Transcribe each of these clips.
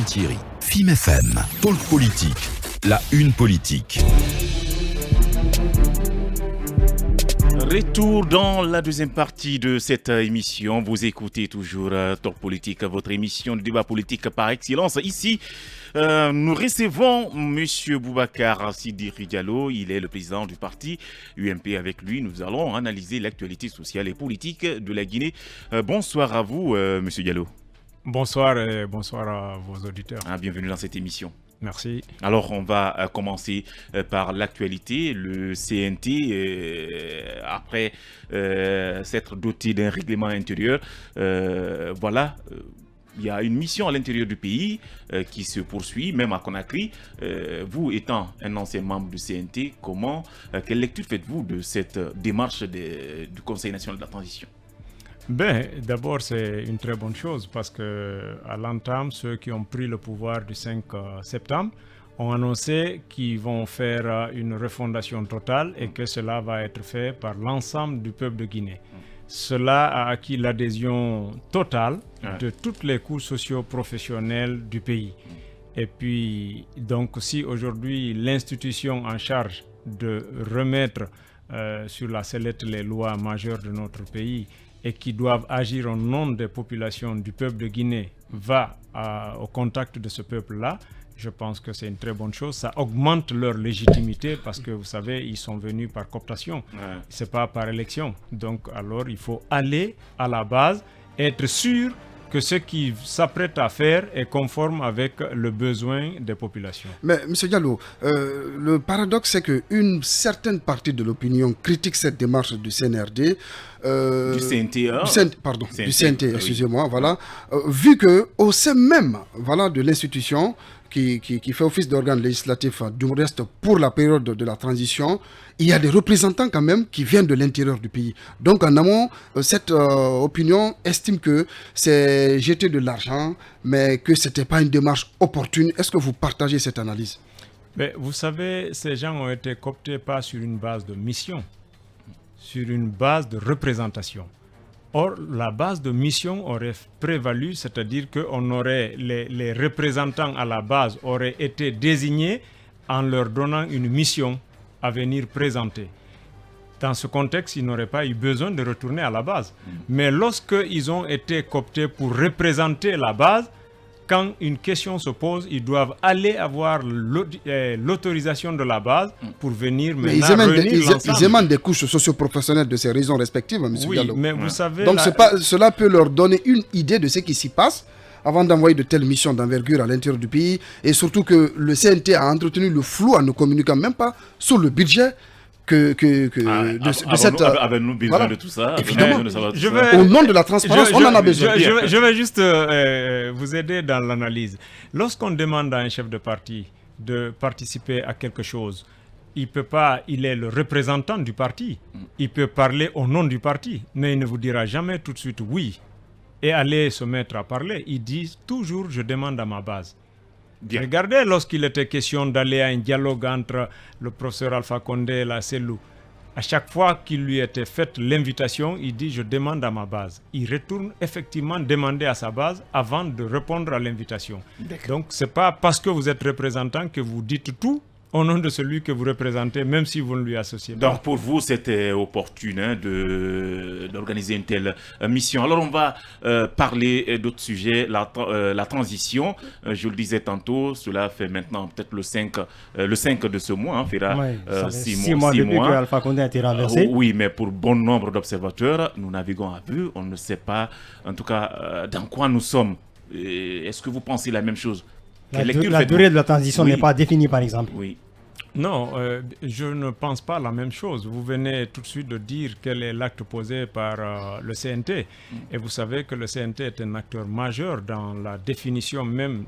Laurent Thierry, FIM FM, Talk Politique, la une politique. Retour dans la deuxième partie de cette émission. Vous écoutez toujours Talk Politique, votre émission de débat politique par excellence. Ici, nous recevons M. Boubacar Sidiki Diallo. Il est le président du parti UMP. Avec lui, nous allons analyser l'actualité sociale et politique de la Guinée. Bonsoir à vous, M. Diallo. Bonsoir et bonsoir à vos auditeurs. Bienvenue dans cette émission. Merci. Alors, on va commencer par l'actualité. Le CNT, après s'être doté d'un règlement intérieur, il y a une mission à l'intérieur du pays qui se poursuit, même à Conakry. Vous étant un ancien membre du CNT, quelle lecture faites-vous de cette démarche du Conseil national de la transition ? D'abord, c'est une très bonne chose parce qu'à l'entame, ceux qui ont pris le pouvoir du 5 septembre ont annoncé qu'ils vont faire une refondation totale et que cela va être fait par l'ensemble du peuple de Guinée. Cela a acquis l'adhésion totale de toutes les couches socio-professionnelles du pays. Et puis, donc, si aujourd'hui l'institution en charge de remettre sur la sellette les lois majeures de notre pays et qui doivent agir au nom des populations du peuple de Guinée va au contact de ce peuple-là, je pense que c'est une très bonne chose. Ça augmente leur légitimité parce que, vous savez, ils sont venus par cooptation. Ce n'est pas par élection. Donc, alors, il faut aller à la base, être sûr que ce qu'ils s'apprêtent à faire est conforme avec le besoin des populations. Mais, M. Diallo, le paradoxe, c'est qu'une certaine partie de l'opinion critique cette démarche du CNRD. Du CNT, du CNT, excusez-moi, voilà. Vu qu'au sein même de l'institution, qui fait office d'organe législatif du reste pour la période de la transition, il y a des représentants quand même qui viennent de l'intérieur du pays. Donc en amont, cette opinion estime que c'est jeter de l'argent, mais que ce n'était pas une démarche opportune. Est-ce que vous partagez cette analyse ? Mais vous savez, ces gens ont été cooptés pas sur une base de mission, sur une base de représentation. Or, la base de mission aurait prévalu, c'est-à-dire qu'on aurait les représentants à la base auraient été désignés en leur donnant une mission à venir présenter. Dans ce contexte, ils n'auraient pas eu besoin de retourner à la base. Mais lorsqu'ils ont été cooptés pour représenter la base, quand une question se pose, ils doivent aller avoir l'autorisation de la base pour venir réunir l'ensemble. Ils émanent des couches socio-professionnelles de ces régions respectives, M. Diallo. Mais vous savez... Donc cela peut leur donner une idée de ce qui s'y passe avant d'envoyer de telles missions d'envergure à l'intérieur du pays. Et surtout que le CNT a entretenu le flou en ne communiquant même pas sur le budget Avez-nous besoin de tout ça? Évidemment. Au nom de la transparence, on en a besoin. Je vais juste vous aider dans l'analyse. Lorsqu'on demande à un chef de parti de participer à quelque chose, il est le représentant du parti. Il peut parler au nom du parti, mais il ne vous dira jamais tout de suite oui et aller se mettre à parler. Il dit toujours je demande à ma base. Bien. Regardez, lorsqu'il était question d'aller à un dialogue entre le professeur Alpha Condé et la CELU, à chaque fois qu'il lui était faite l'invitation, il dit « je demande à ma base ». Il retourne effectivement demander à sa base avant de répondre à l'invitation. Donc, ce n'est pas parce que vous êtes représentant que vous dites tout au nom de celui que vous représentez, même si vous ne lui associez pas. Donc pour vous, c'était opportun d'organiser une telle mission. Alors on va parler d'autres sujets, la transition. Je le disais tantôt, cela fait maintenant peut-être le 5 de ce mois, fera 6 mois depuis que Alpha Condé a été renversé. Oui, mais pour bon nombre d'observateurs, nous naviguons à vue, on ne sait pas en tout cas dans quoi nous sommes. Est-ce que vous pensez la même chose? La durée de la transition n'est pas définie, par exemple. Oui. Non, je ne pense pas la même chose. Vous venez tout de suite de dire quel est l'acte posé par le CNT. Et vous savez que le CNT est un acteur majeur dans la définition même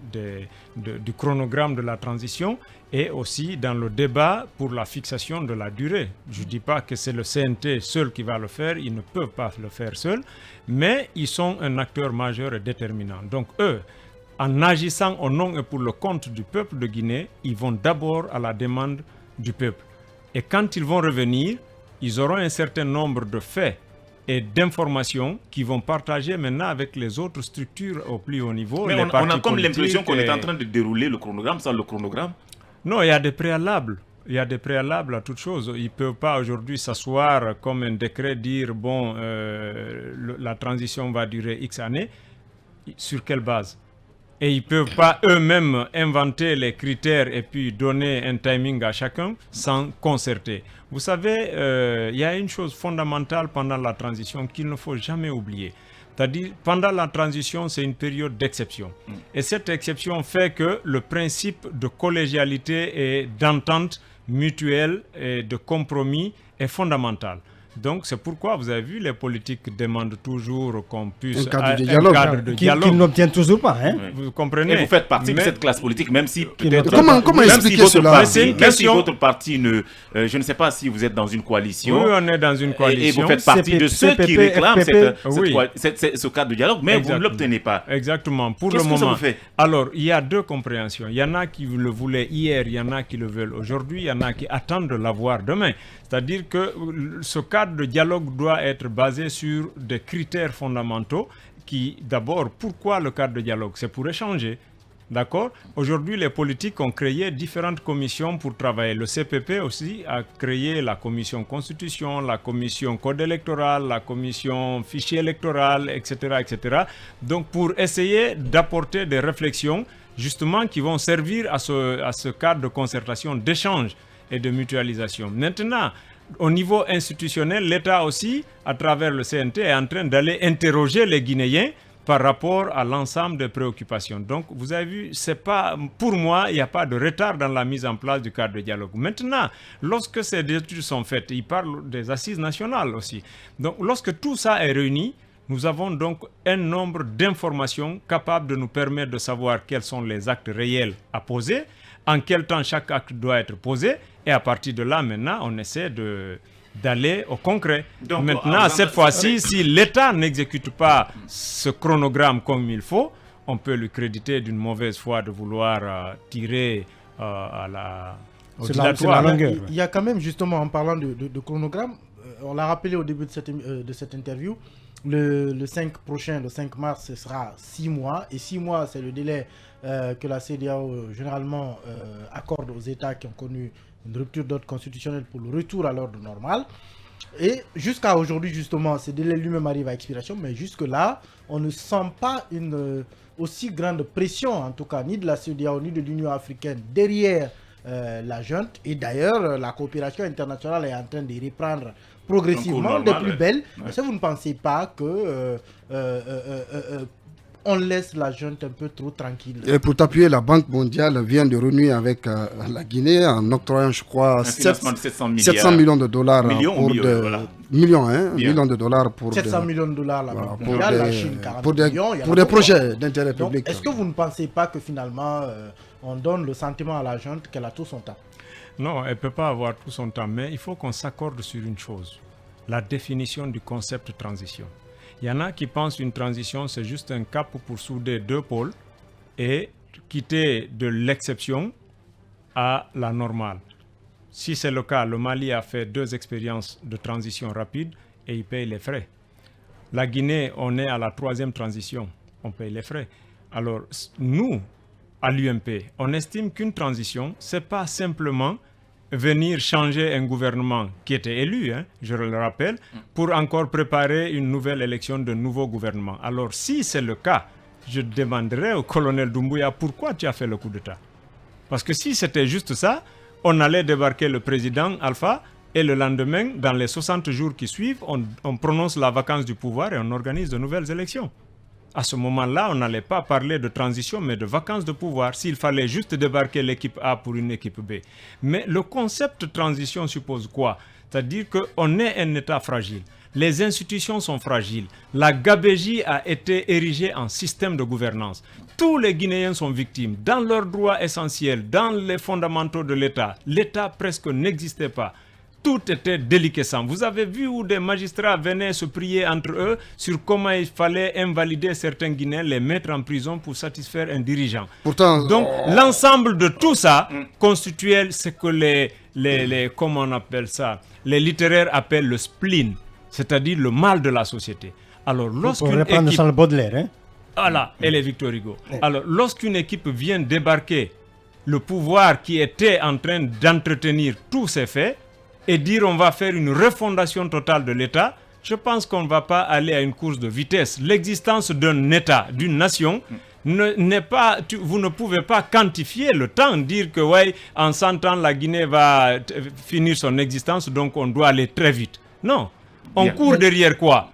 du chronogramme de la transition et aussi dans le débat pour la fixation de la durée. Je ne dis pas que c'est le CNT seul qui va le faire, ils ne peuvent pas le faire seuls, mais ils sont un acteur majeur et déterminant. Donc eux, en agissant au nom et pour le compte du peuple de Guinée, ils vont d'abord à la demande du peuple. Et quand ils vont revenir, ils auront un certain nombre de faits et d'informations qui vont partager maintenant avec les autres structures au plus haut niveau. Mais on a comme l'impression qu'on est en train de dérouler le chronogramme sans le chronogramme. Non, il y a des préalables. Il y a des préalables à toute chose. Ils ne peuvent pas aujourd'hui s'asseoir comme un décret, dire bon, la transition va durer X années. Sur quelle base? Et ils ne peuvent pas eux-mêmes inventer les critères et puis donner un timing à chacun sans concerter. Vous savez, il y a une chose fondamentale pendant la transition qu'il ne faut jamais oublier. C'est-à-dire, pendant la transition, c'est une période d'exception. Et cette exception fait que le principe de collégialité et d'entente mutuelle et de compromis est fondamental. Donc, c'est pourquoi vous avez vu, les politiques demandent toujours qu'on puisse... Un cadre de dialogue. Qu'ils n'obtiennent toujours pas. Hein? Oui. Vous comprenez? Et vous faites partie de cette classe politique, même si peut-être... Comment expliquer cela? Même si votre parti ne... je ne sais pas si vous êtes dans une coalition. Oui, on est dans une coalition. Et vous faites partie de ceux qui réclament ce cadre de dialogue, mais Exactement. vous ne l'obtenez pas. Exactement. Pour Qu'est-ce le que ça moment. vous fait? Alors, il y a deux compréhensions. Il y en a qui le voulaient hier, il y en a qui le veulent aujourd'hui, il y en a qui attendent de l'avoir demain. C'est-à-dire que ce cadre de dialogue doit être basé sur des critères fondamentaux qui, d'abord, pourquoi le cadre de dialogue? C'est pour échanger. D'accord? Aujourd'hui, les politiques ont créé différentes commissions pour travailler. Le CPP aussi a créé la commission constitution, la commission code électoral, la commission fichier électoral, etc., etc. Donc, pour essayer d'apporter des réflexions, justement, qui vont servir à ce cadre de concertation, d'échange et de mutualisation. Maintenant, au niveau institutionnel, l'État aussi, à travers le CNT, est en train d'aller interroger les Guinéens par rapport à l'ensemble des préoccupations. Donc, vous avez vu, c'est pas, pour moi, il n'y a pas de retard dans la mise en place du cadre de dialogue. Maintenant, lorsque ces études sont faites, ils parlent des assises nationales aussi. Donc, lorsque tout ça est réuni, nous avons donc un nombre d'informations capables de nous permettre de savoir quels sont les actes réels à poser, en quel temps chaque acte doit être posé, et à partir de là, maintenant, on essaie d'aller au concret. Donc, maintenant, cette fois-ci, si l'État n'exécute pas ce chronogramme comme il faut, on peut lui créditer d'une mauvaise foi de vouloir tirer à la... C'est la longueur. Il y a quand même, justement, en parlant de chronogramme, on l'a rappelé au début de cette interview, le 5 mars, ce sera 6 mois. Et 6 mois, c'est le délai que la CEDEAO généralement accorde aux États qui ont connu une rupture d'ordre constitutionnel pour le retour à l'ordre normal. Et jusqu'à aujourd'hui, justement, ce délai lui-même arrive à expiration, mais jusque-là, on ne sent pas une aussi grande pression, en tout cas, ni de la CEDEAO, ni de l'Union africaine, derrière la junte. Et d'ailleurs, la coopération internationale est en train de reprendre progressivement des plus belles. Ouais. Est-ce que vous ne pensez pas que on laisse la junte un peu trop tranquille? Et pour t'appuyer, la Banque mondiale vient de renouer avec la Guinée en octroyant, je crois, 700 millions de dollars millions de dollars pour 700 millions de dollars la Banque mondiale, la Chine 40 millions. Pour des projets d'intérêt public. Est-ce que vous ne pensez pas que finalement on donne le sentiment à la junte qu'elle a tout son temps? Non, elle ne peut pas avoir tout son temps, mais il faut qu'on s'accorde sur une chose, la définition du concept de transition. Il y en a qui pensent qu'une transition, c'est juste un cap pour souder deux pôles et quitter de l'exception à la normale. Si c'est le cas, le Mali a fait 2 expériences de transition rapide et il paye les frais. La Guinée, on est à la 3e transition, on paye les frais. Alors, nous, à l'UMP, on estime qu'une transition, ce n'est pas simplement venir changer un gouvernement qui était élu, je le rappelle, pour encore préparer une nouvelle élection de nouveau gouvernement. Alors, si c'est le cas, je demanderai au colonel Doumbouya pourquoi tu as fait le coup d'État. Parce que si c'était juste ça, on allait débarquer le président Alpha et le lendemain, dans les 60 jours qui suivent, on prononce la vacance du pouvoir et on organise de nouvelles élections. À ce moment-là, on n'allait pas parler de transition, mais de vacances de pouvoir, s'il fallait juste débarquer l'équipe A pour une équipe B. Mais le concept de transition suppose quoi? C'est-à-dire qu'on est un État fragile. Les institutions sont fragiles. La gabégie a été érigée en système de gouvernance. Tous les Guinéens sont victimes. Dans leurs droits essentiels, dans les fondamentaux de l'État, l'État presque n'existait pas. Tout était déliquescent. Vous avez vu où des magistrats venaient se prier entre eux sur comment il fallait invalider certains Guinéens, les mettre en prison pour satisfaire un dirigeant. Pourtant, donc, l'ensemble de tout ça constituait ce que comment on appelle ça, les littéraires appellent le spleen. c'est-à-dire le mal de la société. Alors, Pour lorsqu'une reprendre équipe... Charles Baudelaire, hein. Voilà, elle est Victor Hugo. Alors, lorsqu'une équipe vient débarquer le pouvoir qui était en train d'entretenir tous ces faits et dire on va faire une refondation totale de l'État, je pense qu'on ne va pas aller à une course de vitesse. L'existence d'un État, d'une nation, n'est pas, vous ne pouvez pas quantifier le temps, dire que ouais, en 100 ans la Guinée va finir son existence, donc on doit aller très vite. Non, on court derrière quoi?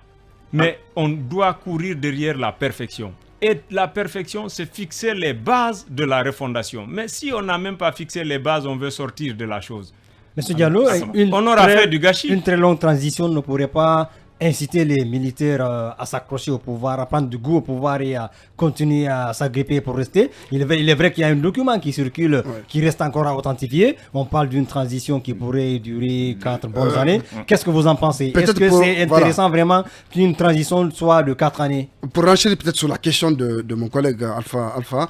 Mais on doit courir derrière la perfection. Et la perfection, c'est fixer les bases de la refondation. Mais si on n'a même pas fixé les bases, on veut sortir de la chose. Monsieur Diallo, on aura fait du gâchis. Une très longue transition ne pourrait pas inciter les militaires à s'accrocher au pouvoir, à prendre du goût au pouvoir et à continuer à s'agripper pour rester. Il est vrai qu'il y a un document qui circule, qui reste encore à authentifier. On parle d'une transition qui pourrait durer 4 bonnes années. Qu'est-ce que vous en pensez? Est-ce que c'est intéressant vraiment qu'une transition soit de 4 années? Pour enchaîner peut-être sur la question de mon collègue Alpha,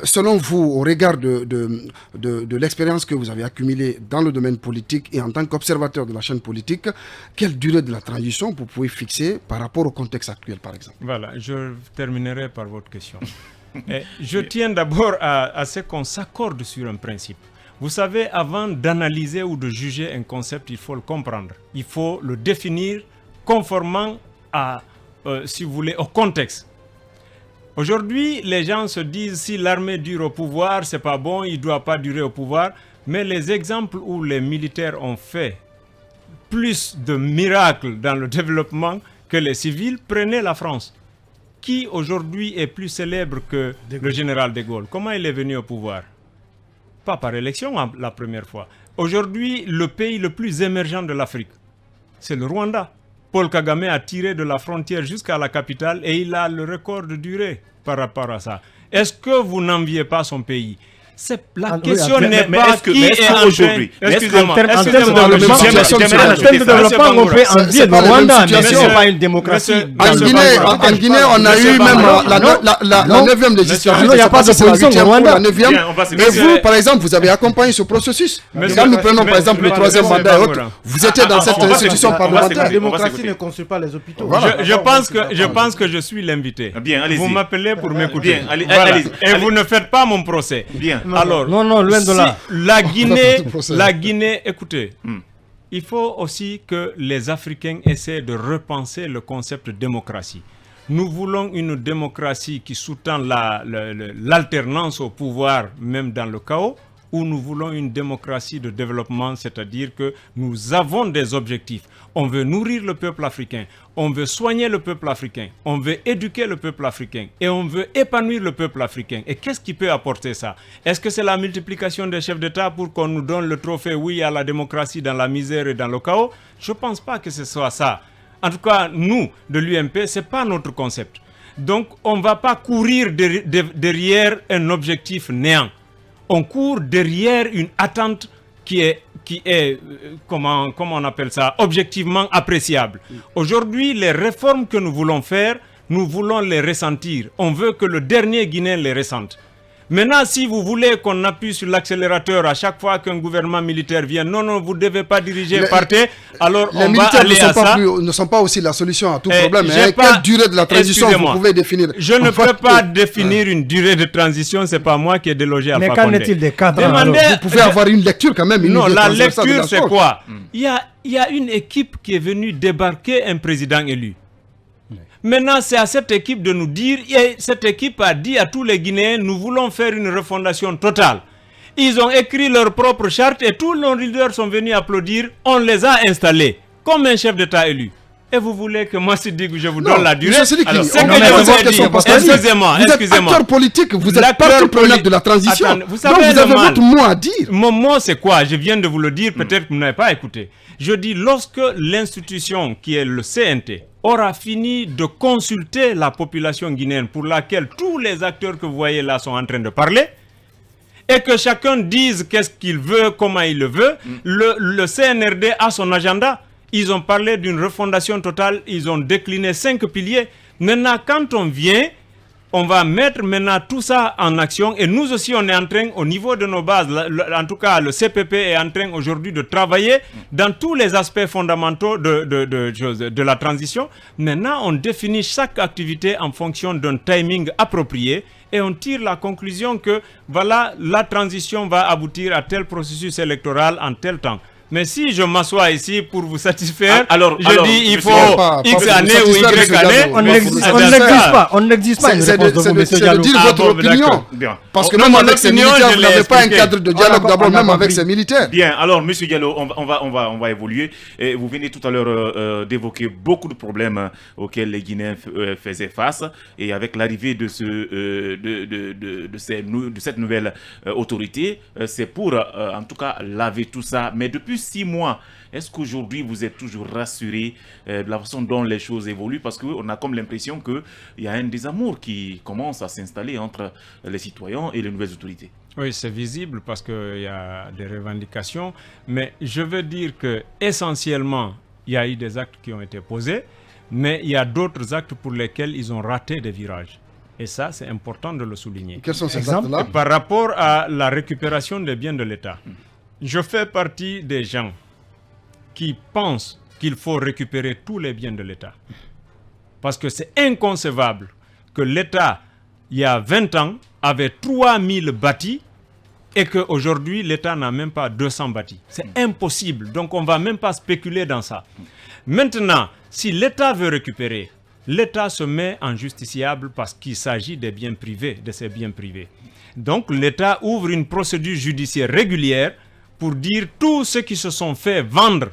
selon vous, au regard de l'expérience que vous avez accumulée dans le domaine politique et en tant qu'observateur de la chaîne politique, quelle durée de la transition vous pouvez fixer par rapport au contexte actuel, par exemple? Voilà, je terminerai par votre question. Je tiens d'abord à ce qu'on s'accorde sur un principe. Vous savez, avant d'analyser ou de juger un concept, il faut le comprendre. Il faut le définir conformément à, si vous voulez, au contexte. Aujourd'hui, les gens se disent si l'armée dure au pouvoir, c'est pas bon, il ne doit pas durer au pouvoir. Mais les exemples où les militaires ont fait plus de miracles dans le développement que les civils, prenez la France. Qui aujourd'hui est plus célèbre que le général de Gaulle? Comment il est venu au pouvoir? Pas par élection la première fois. Aujourd'hui, le pays le plus émergent de l'Afrique, c'est le Rwanda. Paul Kagame a tiré de la frontière jusqu'à la capitale et il a le record de durée par rapport à ça. Est-ce que vous n'enviez pas son pays? La question n'est pas qui est aujourd'hui. Excusez-moi. En termes de développement, on peut envier le Rwanda, mais ce n'est pas une démocratie. En Guinée, on a eu même la 9e législature. Il n'y a pas d'opposition au Rwanda. Mais vous, par exemple, vous avez accompagné ce processus. Quand nous prenons par exemple le 3e mandat et autres, vous étiez dans cette institution parlementaire. La démocratie ne construit pas les hôpitaux. Je pense que je suis l'invité. Vous m'appelez pour m'écouter. Et vous ne faites pas mon procès. Alors, non, loin de là. La Guinée, écoutez, il faut aussi que les Africains essaient de repenser le concept de démocratie. Nous voulons une démocratie qui sous-tend l'alternance au pouvoir, même dans le chaos, ou nous voulons une démocratie de développement, c'est-à-dire que nous avons des objectifs. On veut nourrir le peuple africain, on veut soigner le peuple africain, on veut éduquer le peuple africain et on veut épanouir le peuple africain. Et qu'est-ce qui peut apporter ça? Est-ce que c'est la multiplication des chefs d'État pour qu'on nous donne le trophée oui à la démocratie dans la misère et dans le chaos? Je ne pense pas que ce soit ça. En tout cas, nous, de l'UMP, ce n'est pas notre concept. Donc, on ne va pas courir derrière un objectif néant. On court derrière une attente qui est comment on appelle ça, objectivement appréciable. Aujourd'hui, les réformes que nous voulons faire, nous voulons les ressentir. On veut que le dernier Guinéen les ressente. Maintenant, si vous voulez qu'on appuie sur l'accélérateur à chaque fois qu'un gouvernement militaire vient, non, vous ne devez pas diriger, partez, alors on va aller à ça. Les militaires ne sont pas aussi la solution à tout problème. Quelle durée de la transition vous pouvez définir? Je ne peux pas définir une durée de transition, ce n'est pas moi qui ai délogé Alpha Condé. Mais qu'en est-il des 4 ans? Vous pouvez avoir une lecture quand même. Non, la lecture c'est quoi? Il y a une équipe qui est venue débarquer un président élu. Maintenant, c'est à cette équipe de nous dire, et cette équipe a dit à tous les Guinéens, nous voulons faire une refondation totale. Ils ont écrit leur propre charte et tous nos leaders sont venus applaudir, on les a installés comme un chef d'État élu. Et vous voulez que moi, je vous donne la durée? Alors, c'est que je vous ai dit. Excusez-moi. Vous êtes acteur politique, vous êtes partie prenante de la transition. Attends, vous avez votre mot à dire. Mon mot, c'est quoi? Je viens de vous le dire, peut-être que vous n'avez pas écouté. Je dis, lorsque l'institution qui est le CNT aura fini de consulter la population guinéenne pour laquelle tous les acteurs que vous voyez là sont en train de parler, et que chacun dise qu'est-ce qu'il veut, comment il le veut, le CNRD a son agenda. Ils ont parlé d'une refondation totale, ils ont décliné 5 piliers. Maintenant, quand on vient, on va mettre maintenant tout ça en action et nous aussi on est en train au niveau de nos bases, en tout cas le CPP est en train aujourd'hui de travailler dans tous les aspects fondamentaux de la transition. Maintenant on définit chaque activité en fonction d'un timing approprié et on tire la conclusion que voilà, la transition va aboutir à tel processus électoral en tel temps. Mais si je m'assois ici pour vous satisfaire, je dis il faut X années ou Y années. On n'existe pas une réponse de vous, monsieur Diallo. C'est de dire votre opinion. Parce que même avec ces militaires, vous n'avez pas un cadre de dialogue d'abord, même avec ces militaires. Bien, alors monsieur Diallo, on va évoluer. Et vous venez tout à l'heure d'évoquer beaucoup de problèmes auxquels les Guinéens faisaient face. Et avec l'arrivée de cette nouvelle autorité, c'est pour en tout cas laver tout ça. Mais depuis 6 mois, est-ce qu'aujourd'hui vous êtes toujours rassuré de la façon dont les choses évoluent? Parce qu'on a comme l'impression qu'il y a un désamour qui commence à s'installer entre les citoyens et les nouvelles autorités. Oui, c'est visible parce qu'il y a des revendications, mais je veux dire que essentiellement, il y a eu des actes qui ont été posés, mais il y a d'autres actes pour lesquels ils ont raté des virages. Et ça, c'est important de le souligner. Quels sont ces actes-là? Par rapport à la récupération des biens de l'État. Je fais partie des gens qui pensent qu'il faut récupérer tous les biens de l'État. Parce que c'est inconcevable que l'État, il y a 20 ans, avait 3000 bâtis et qu'aujourd'hui, l'État n'a même pas 200 bâtis. C'est impossible. Donc, on ne va même pas spéculer dans ça. Maintenant, si l'État veut récupérer, l'État se met en justiciable parce qu'il s'agit des biens privés, de ses biens privés. Donc, l'État ouvre une procédure judiciaire régulière pour dire tous ceux qui se sont fait vendre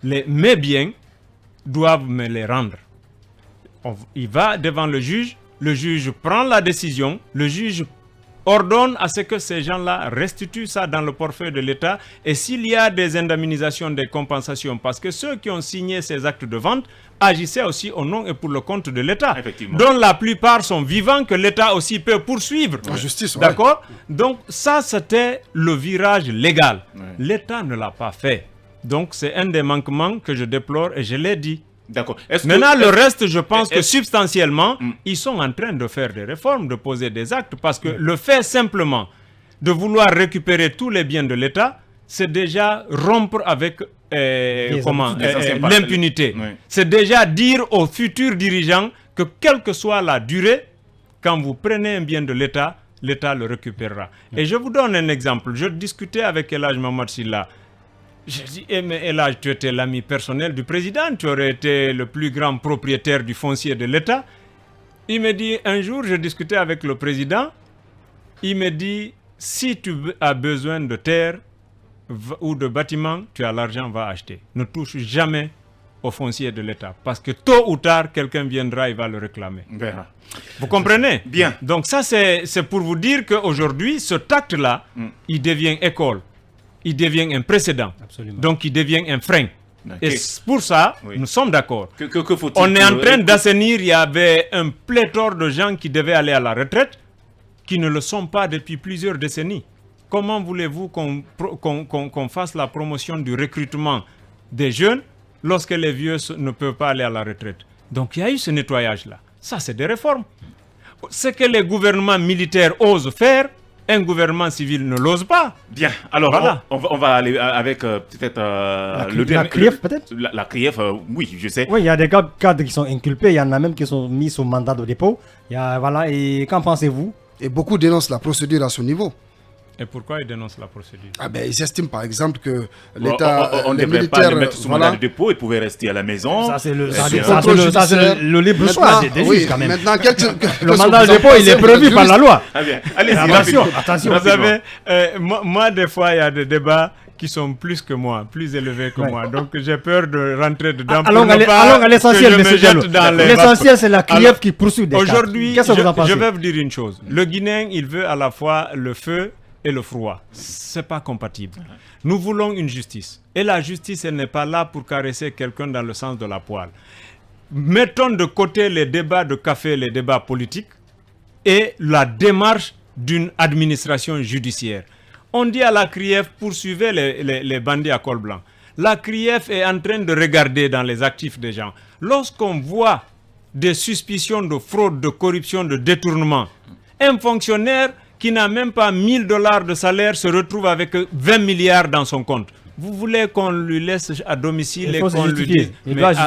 mes biens doivent me les rendre. Il va devant le juge prend la décision, le juge ordonne à ce que ces gens-là restituent ça dans le portefeuille de l'État et s'il y a des indemnisations, des compensations, parce que ceux qui ont signé ces actes de vente agissaient aussi au nom et pour le compte de l'État, dont la plupart sont vivants, que l'État aussi peut poursuivre. En justice, d'accord. Donc ça, c'était le virage légal. L'État ne l'a pas fait. Donc c'est un des manquements que je déplore et je l'ai dit. D'accord. Maintenant, le reste, je pense que substantiellement, ils sont en train de faire des réformes, de poser des actes, parce que le fait simplement de vouloir récupérer tous les biens de l'État, c'est déjà rompre avec l'impunité. Oui. C'est déjà dire aux futurs dirigeants que quelle que soit la durée, quand vous prenez un bien de l'État, l'État le récupérera. Et je vous donne un exemple. Je discutais avec El Hadj Mamad Silla. Je dis, mais El Hadj, tu étais l'ami personnel du président, tu aurais été le plus grand propriétaire du foncier de l'État. Il me dit, un jour, je discutais avec le président, il me dit, si tu as besoin de terre ou de bâtiments, tu as l'argent, va acheter. Ne touche jamais au foncier de l'État, parce que tôt ou tard, quelqu'un viendra et va le réclamer. Bien. Vous comprenez? Bien. Donc ça, c'est pour vous dire qu'aujourd'hui, ce acte-là, il devient école. Il devient un précédent. Absolument. Donc il devient un frein. Okay. Et pour ça, nous sommes d'accord. Que faut-il On est en train d'assainir. Il y avait un pléthore de gens qui devaient aller à la retraite, qui ne le sont pas depuis plusieurs décennies. Comment voulez-vous qu'on fasse la promotion du recrutement des jeunes lorsque les vieux ne peuvent pas aller à la retraite? Donc il y a eu ce nettoyage-là. Ça, c'est des réformes. Ce que les gouvernements militaires osent faire, un gouvernement civil ne l'ose pas. Bien, alors voilà. on va aller avec peut-être la CRIEF peut-être. La CRIEF, oui, je sais. Oui, il y a des cadres qui sont inculpés, il y en a même qui sont mis sous mandat de dépôt. Voilà, et qu'en pensez-vous? Et beaucoup dénoncent la procédure à ce niveau. Et pourquoi ils dénoncent la procédure? Ils estiment par exemple que l'État, on ne devrait pas le mettre sous mandat de dépôt, il pouvait rester à la maison. Ça c'est le libre choix des juges quand même. Maintenant, le mandat de dépôt il est prévu par la loi. Allez-y, attention. Vous savez, moi des fois il y a des débats qui sont plus que moi, plus élevés que moi. Donc j'ai peur de rentrer dedans. Allons à l'essentiel, M. Diallo. L'essentiel, c'est la CRIEF qui poursuit des cas. Aujourd'hui, je vais vous dire une chose. Le Guinéen, il veut à la fois le feu et le froid. C'est pas compatible. Nous voulons une justice. Et la justice, elle n'est pas là pour caresser quelqu'un dans le sens de la poêle. Mettons de côté les débats de café, les débats politiques et la démarche d'une administration judiciaire. On dit à la CRIEF, poursuivez les bandits à col blanc. La CRIEF est en train de regarder dans les actifs des gens. Lorsqu'on voit des suspicions de fraude, de corruption, de détournement. Un fonctionnaire qui n'a même pas $1000 de salaire se retrouve avec 20 milliards dans son compte. Vous voulez qu'on lui laisse à domicile et qu'on lui dise...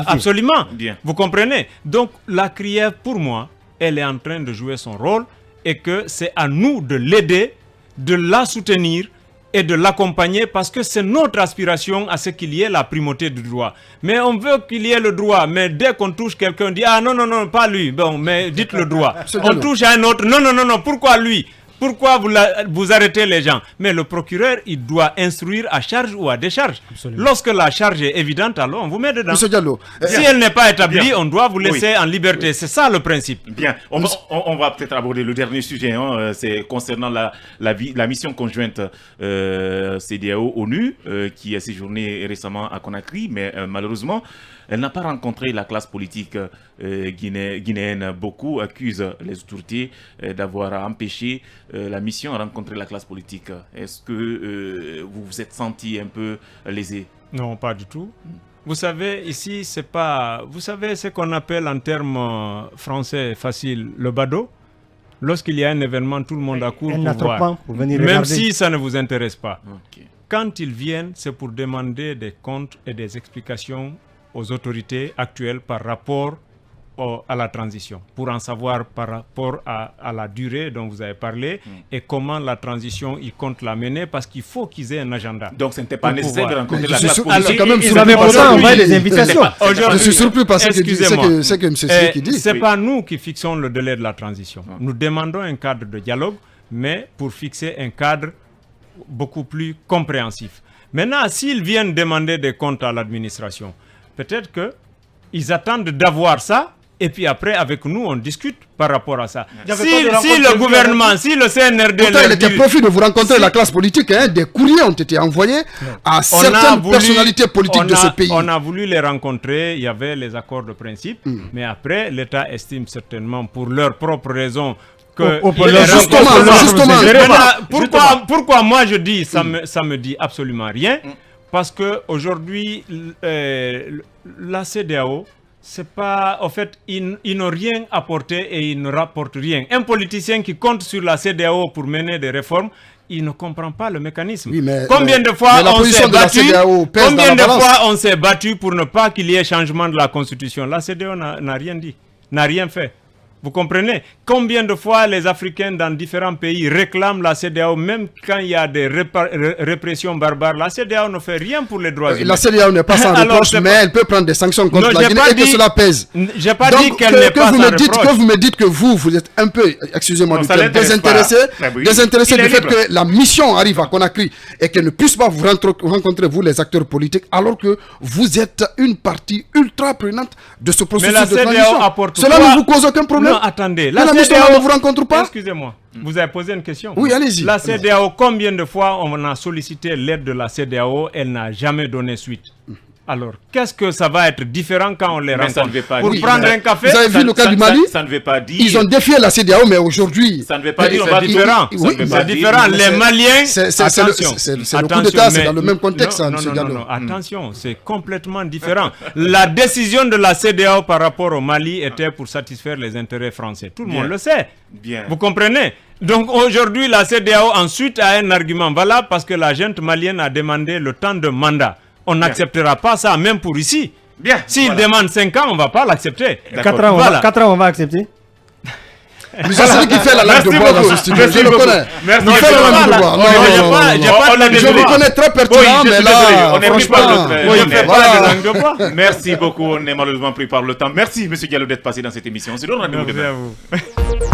Absolument. Bien. Vous comprenez? Donc la CRIEF, pour moi, elle est en train de jouer son rôle et que c'est à nous de l'aider, de la soutenir et de l'accompagner parce que c'est notre aspiration à ce qu'il y ait la primauté du droit. Mais on veut qu'il y ait le droit, mais dès qu'on touche quelqu'un, on dit « Ah non, non, non, pas lui. » Bon, mais dites le droit. On touche à un autre. Non, non, non, non, pourquoi lui? Pourquoi vous arrêtez les gens? Mais le procureur, il doit instruire à charge ou à décharge. Absolument. Lorsque la charge est évidente, alors on vous met dedans. Monsieur Diallo, si elle n'est pas établie, on doit vous laisser en liberté. C'est ça le principe. Bien, on va peut-être aborder le dernier sujet. Hein. C'est concernant la mission conjointe CEDEAO-ONU qui a séjourné récemment à Conakry, mais malheureusement, elle n'a pas rencontré la classe politique guinéenne. Beaucoup accusent les autorités d'avoir empêché la mission à rencontrer la classe politique. Est-ce que vous vous êtes senti un peu lésé? Non, pas du tout. Vous savez, ici, c'est pas... Vous savez ce qu'on appelle en termes français faciles le badaud? Lorsqu'il y a un événement, tout le monde accourt pour voir. Même si ça ne vous intéresse pas. Okay. Quand ils viennent, c'est pour demander des comptes et des explications aux autorités actuelles par rapport à la transition, pour en savoir par rapport à la durée dont vous avez parlé et comment la transition, ils comptent la mener, parce qu'il faut qu'ils aient un agenda. Donc ce n'était pas nécessaire de rencontrer la classe politique. Vous n'avez pas envoyé des invitations. Je suis surpris par ce que M. Seki dit. Ce n'est pas nous qui fixons le délai de la transition. Nous demandons un cadre de dialogue, mais pour fixer un cadre beaucoup plus compréhensif. Maintenant, s'ils viennent demander des comptes à l'administration, peut-être qu'ils attendent d'avoir ça, et puis après, avec nous, on discute par rapport à ça. Si le gouvernement, si le CNRD... Pourtant, il était profit de vous rencontrer la classe politique. Hein, des courriers ont été envoyés à certaines personnalités politiques de ce pays. On a voulu les rencontrer, il y avait les accords de principe, mais après, l'État estime certainement, pour leurs propres raisons, que justement. Pourquoi moi je dis, ça me dit absolument rien. Parce qu'aujourd'hui, la CEDEAO, c'est pas, en fait, ils n'ont rien apporté et ils ne rapportent rien. Un politicien qui compte sur la CEDEAO pour mener des réformes, il ne comprend pas le mécanisme. Oui, combien de fois on s'est battu pour ne pas qu'il y ait changement de la Constitution? La CEDEAO n'a rien dit, n'a rien fait. Vous comprenez? Combien de fois les Africains dans différents pays réclament la CEDEAO, même quand il y a des répressions barbares? La CEDEAO ne fait rien pour les droits humains. La CEDEAO n'est pas sans reproche, mais elle peut prendre des sanctions contre la Guinée et que cela pèse. Je n'ai pas dit qu'elle n'est pas sans reproche. Que vous me dites que vous êtes un peu, excusez-moi du terme, désintéressé du fait que la mission arrive à Conakry et qu'elle ne puisse pas vous rencontrer, vous les acteurs politiques, alors que vous êtes une partie ultra prenante de ce processus de transition. Cela ne vous cause aucun problème? Non, attendez. La CEDEAO ne vous rencontre pas? Excusez-moi. Vous avez posé une question? Oui, allez-y. La CEDEAO, combien de fois on a sollicité l'aide de la CEDEAO? Elle n'a jamais donné suite. Alors, qu'est-ce que ça va être différent quand on les rencontre? Pour prendre un café? Vous avez vu le cas du Mali? Ça ne veut pas dire... Ils ont défié la CEDEAO, mais aujourd'hui... Ça ne veut pas dire... C'est différent. C'est différent. Les Maliens... Attention. C'est le coup d'État, c'est dans le même contexte. Non, attention, c'est complètement différent. La décision de la CEDEAO par rapport au Mali était pour satisfaire les intérêts français. Tout le monde le sait. Vous comprenez? Donc aujourd'hui, la CEDEAO ensuite a un argument valable parce que la junte malienne a demandé le temps de mandat. On n'acceptera pas ça, même pour ici. S'il demande 5 ans, on ne va pas l'accepter. 4 ans, on va accepter. Mais c'est celui qui fait la langue de bois dans ce studio. Je le connais. Merci. Il fait la langue de bois. Je vous connais très pertinent, mais là, on n'est plus pas de langue de bois. Merci beaucoup. On est malheureusement pris par le temps. Merci, M. Diallo, d'être passé dans cette émission. C'est le rendez-vous demain.